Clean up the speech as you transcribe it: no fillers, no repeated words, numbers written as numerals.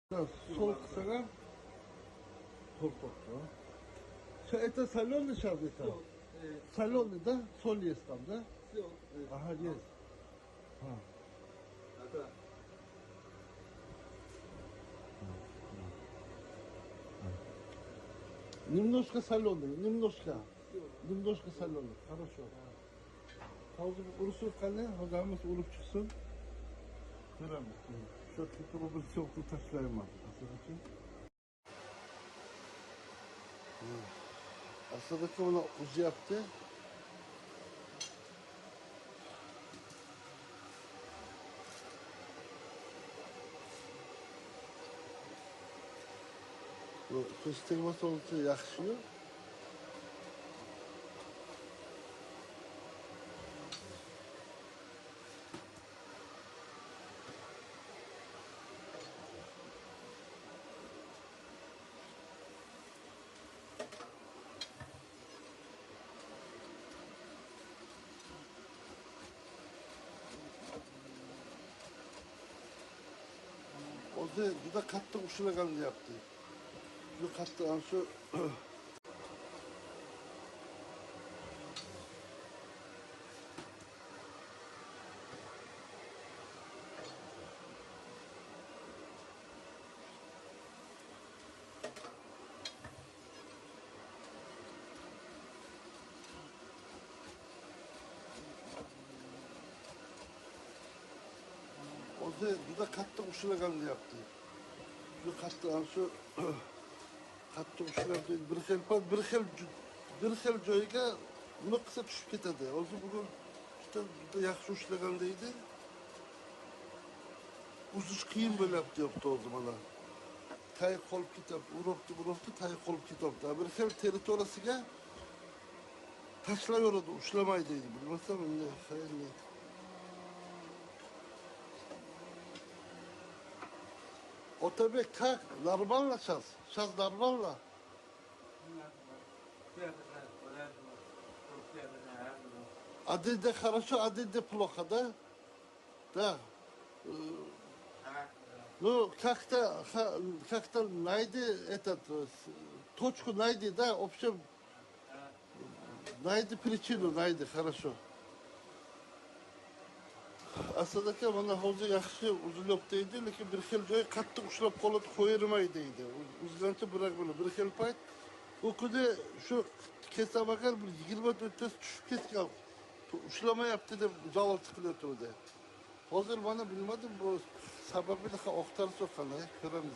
Sol kısadan sol koptu. Это соленый сейчас это? Yok. Соленый, да? Соль есть там, да? Yok. Ага, есть. А. Это Немножко соленый, немножко. yok. Немножко соленый. Хорошо. Hozir urusib qani, odamimiz urib chiqsin. Ko'ramiz. Shu ketib bir so'qni tashlayman. Aslidagi uni uzyapti. Bu ko'z tegmasa olsa yaxshi-yu. O'zi juda qattiq ushlagan deyapti. Juda qattiq ana shu o'zi juda qattiq ushlagan deyapti. Juda qattiq ana shu qattiq ushlab bir xil joyga nima qilsa tushib ketadi. O'zi bugun juda yaxshi ushlagan deydi. Uzish qiyin bo'lyapti yo'qdi o'zi mana. Tay qolib ketyapti, uribdi, tay qolib ketyapti. Bir xil territoriyasiga tashlayveradi, ushlamaydi deydi. Bilmasam endi xayrli. Otabek, как? Нормально сейчас? Сейчас нормально? Один хорошо, один плохо, да? Да. Ну, как-то найди точку найди, да, в общем, найди причину, найди, хорошо. Aslida aka mana hozir yaxshi uzilib deydi, lekin bir xil joy qattiq ushlab qolib qo'yirmaydi deydi. Uzgancha biroq bo'lib bir xil payt u kuni shu kesamagan bir 24 tushib ketgan. Ushlamayapti deb zavol chiqib hozir mana bilmadim bu sababini oqtarib so'qqanlar, ko'ramiz.